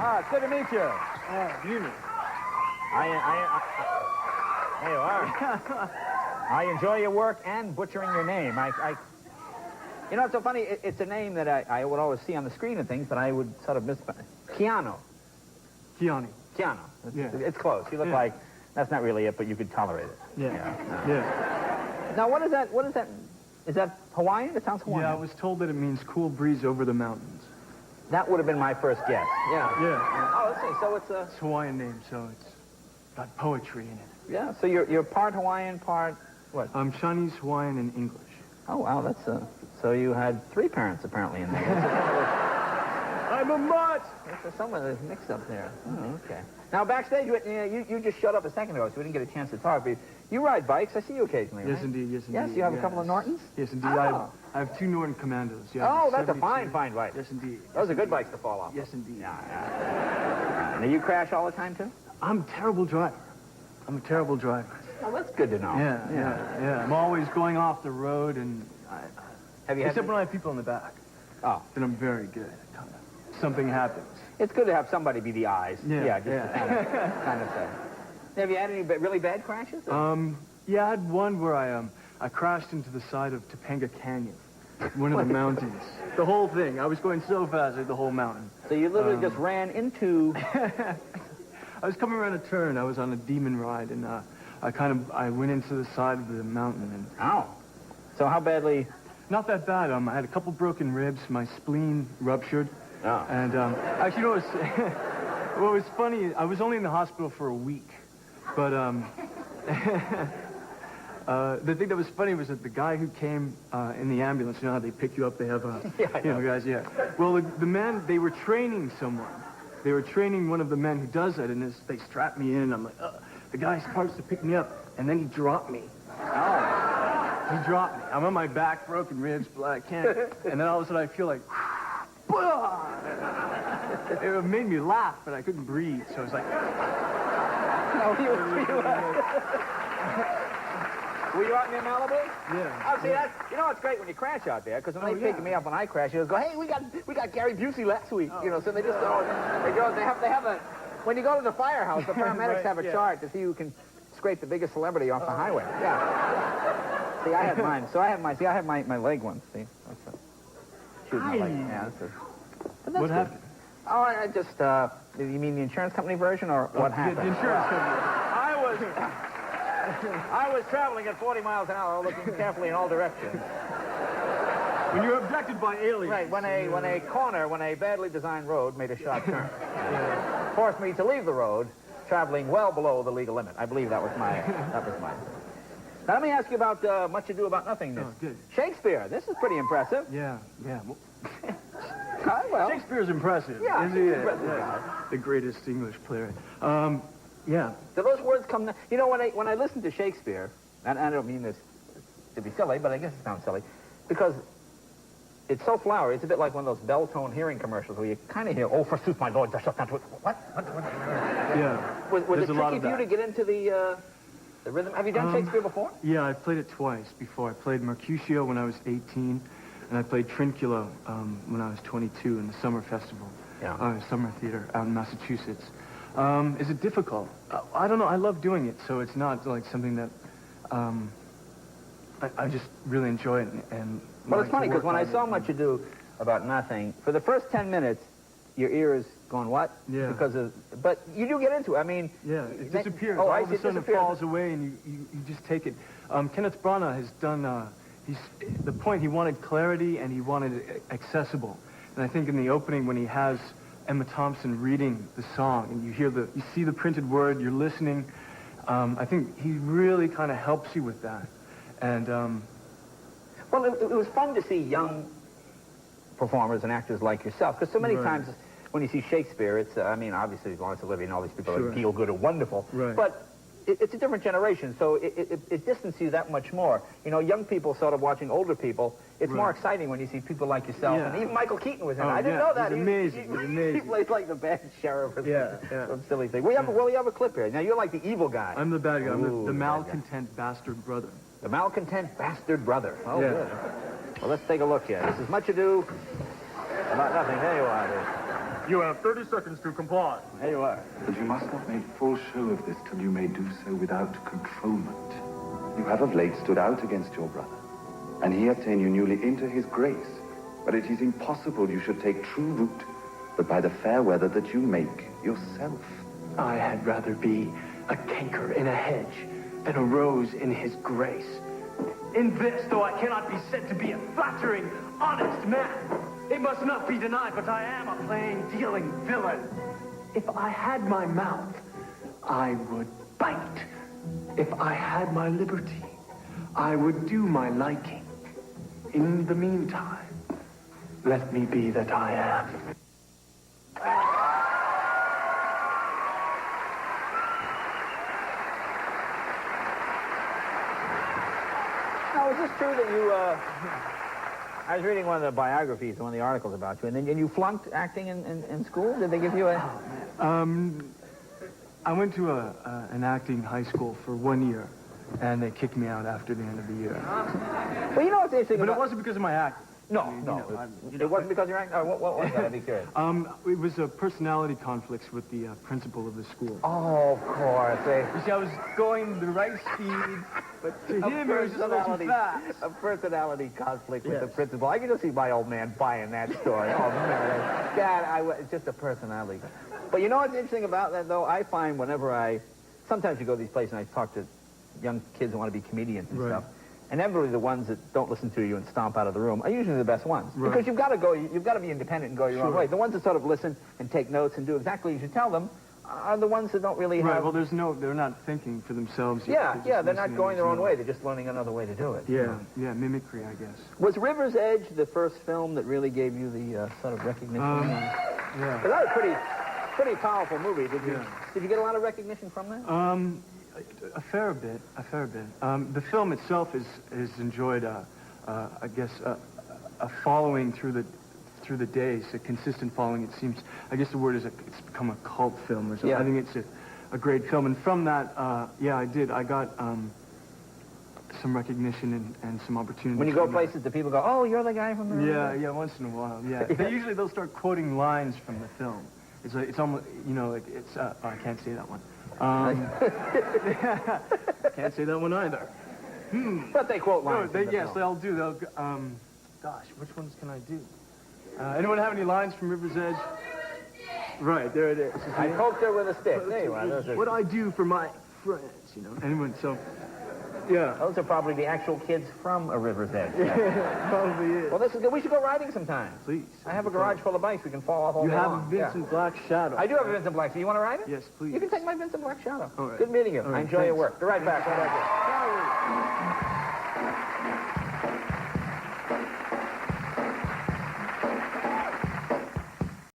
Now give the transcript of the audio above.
Ah, it's good to meet you. You. There you are. I enjoy your work and butchering your name. You know, it's so funny. It's a name that I would always see on the screen and things, but I would sort of miss. Keanu. Keanu. It's close. You look like that's not really it, but you could tolerate it. Yeah. Now, what is that? What is that? Is that Hawaiian? It sounds Hawaiian. Yeah, I was told that it means cool breeze over the mountains. That would have been my first guess. Yeah. Oh, let's see. So it's a... It's a Hawaiian name, so it's got poetry in it. Yeah, so you're part Hawaiian, part what? I'm Chinese, Hawaiian, and English. Oh, wow, that's so you had three parents apparently in there. I'm a mutt! There's some of the mix-up there. Oh, okay. Now, backstage, you just shut up a second ago, so we didn't get a chance to talk. But you ride bikes. I see you occasionally, right? Yes, indeed. Yes, indeed. Yes, you have a couple of Nortons? Yes, indeed. Oh. I have two Norton Commandos. Yeah, Oh, that's a fine bike. Yes, indeed. Those are good bikes to fall off. Yes, indeed. Yeah. And you crash all the time, too? I'm a terrible driver. Well, that's good to know. Yeah. I'm always going off the road, and except when I have people in the back. Oh. Then I'm very good. Something happens. It's good to have somebody be the eyes. Yeah. To kind of say. Have you had any really bad crashes? Yeah, I had one where I crashed into the side of Topanga Canyon, one of the mountains. The whole thing. I was going so fast at the whole mountain. So you literally just ran into... I was coming around a turn. I was on a demon ride, and I went into the side of the mountain. And oh. So how badly... Not that bad. I had a couple broken ribs. My spleen ruptured. Oh. And actually, what was funny, I was only in the hospital for a week. But the thing that was funny was that the guy who came in the ambulance, you know how they pick you up, they have guys, Well, the man, they were training someone. They were training one of the men who does that, and they strapped me in, and I'm like, the guy starts to pick me up, and then he dropped me. Oh. He dropped me. I'm on my back, broken ribs, blood, I can't. And then all of a sudden I feel like, it made me laugh, but I couldn't breathe, so I was like... No, were you out near Malibu? Yeah. Oh, see, you know what's great when you crash out there, because when they pick me up when I crash, you go, hey, we got Gary Busey last week. You know, so they just they have a... When you go to the firehouse, the paramedics have a chart to see who can scrape the biggest celebrity off the highway. Yeah. See, I had mine. So I have my leg once, see? Shooting my leg. Yeah, what happened? Oh, I just, you mean the insurance company version, or what happened? The insurance company. I was traveling at 40 miles an hour, looking carefully in all directions. When you're abducted by aliens. Right, when a badly designed road made a sharp turn. Forced me to leave the road, traveling well below the legal limit. I believe that was mine. Now, let me ask you about Much Ado About Nothing. Oh, good. Shakespeare, this is pretty impressive. Yeah. Well, Shakespeare's impressive. Yeah, Is he? Yeah. The greatest English playwright. Yeah. Do those words come... You know, when I listen to Shakespeare, and I don't mean this to be silly, but I guess it sounds silly, because it's so flowery. It's a bit like one of those bell-tone hearing commercials where you kind of hear, "Oh, forsooth, my lord, thou shalt not do it." What? Yeah. Was it tricky for you to get into the rhythm? Have you done Shakespeare before? Yeah, I played it twice before. I played Mercutio when I was 18, and I played Trinculo when I was 22 in the Summer Festival. Summer Theater out in Massachusetts. Is it difficult? I don't know. I love doing it, so it's not like something that I just really enjoy it. And well, it's funny because when I saw Much Ado About Nothing, for the first 10 minutes, your ear is going what? Yeah. But you do get into it. I mean... Yeah, it disappears. Oh, all of a sudden it falls away, and you just take it. Kenneth Branagh has done... the point, he wanted clarity, and he wanted it accessible. And I think in the opening, when he has Emma Thompson reading the song, and you see the printed word, you're listening, I think he really kind of helps you with that. And... Well, it was fun to see young performers and actors like yourself, because so many times when you see Shakespeare, it's, I mean, obviously Laurence Olivier and all these people are feel good and wonderful, but it's a different generation, so it distances you that much more. You know, young people sort of watching older people, it's more exciting when you see people like yourself, and even Michael Keaton was in it. I didn't know that. He's amazing. He plays like the bad sheriff or some silly thing. We have a clip here. Now, you're like the evil guy. I'm the bad guy. I'm the malcontent bastard brother. The malcontent bastard brother. Oh, good. Well, let's take a look here. This is Much Ado About Nothing. There you are. You have 30 seconds to comply. There you are. But you must not make full show of this till you may do so without controlment. You have of late stood out against your brother, and he hath ta'en you newly into his grace. But it is impossible you should take true root, but by the fair weather that you make yourself. I had rather be a canker in a hedge than a rose in his grace. In this, though I cannot be said to be a flattering, honest man, it must not be denied, but I am a plain-dealing villain. If I had my mouth, I would bite. If I had my liberty, I would do my liking. In the meantime, let me be that I am. Now, is this true that you, I was reading one of the biographies, one of the articles about you, and then you flunked acting in school? Did they give you a... I went to an acting high school for 1 year, and they kicked me out after the end of the year. Well, you know what's interesting But it wasn't because of my acting. No, it wasn't because you're acting? What was that? I'd be curious. It was a personality conflicts with the principal of the school. Oh, of course. You see, I was going the right speed, but to him, it was just a little too fast. A personality conflict with the principal. I can just see my old man buying that story. Oh, man. Dad, it's just a personality. But you know what's interesting about that, though? I find whenever sometimes you go to these places and I talk to young kids who want to be comedians and stuff, and inevitably the ones that don't listen to you and stomp out of the room are usually the best ones. Right. Because you've got to be independent and go your own way. The ones that sort of listen and take notes and do exactly as you tell them are the ones that don't really have... Right, well, they're not thinking for themselves yet. They're not going their own way. They're just learning another way to do it. Yeah, mimicry, I guess. Was River's Edge the first film that really gave you the sort of recognition? Yeah. That was a pretty powerful movie. Did you get a lot of recognition from that? A fair bit. The film itself has enjoyed, I guess, a following through the days, a consistent following. It seems, I guess the word is it's become a cult film or something. I think it's a great film. And from that, I did. I got some recognition and some opportunities. When you go places, do people go, "Oh, you're the guy from the..." Yeah, once in a while. Yeah, they'll start quoting lines from the film. It's almost, I can't say that one. Can't say that one either. But they quote lines. Yes, they'll do. Gosh, which ones can I do? Anyone have any lines from River's Edge? Right, there it is. I poked her with a stick. There you are. What I do for my friends, Anyone, so... Yeah. Those are probably the actual kids from a River's Edge. Probably is. Well, this is good. We should go riding sometime. Please. I have a garage full of bikes. We can fall off all day long. You have a Vincent Black Shadow. I do have a Vincent Black. Do you want to ride it? Yes, please. You can take my Vincent Black Shadow. All right. Good meeting you. I enjoy your work. Be right back.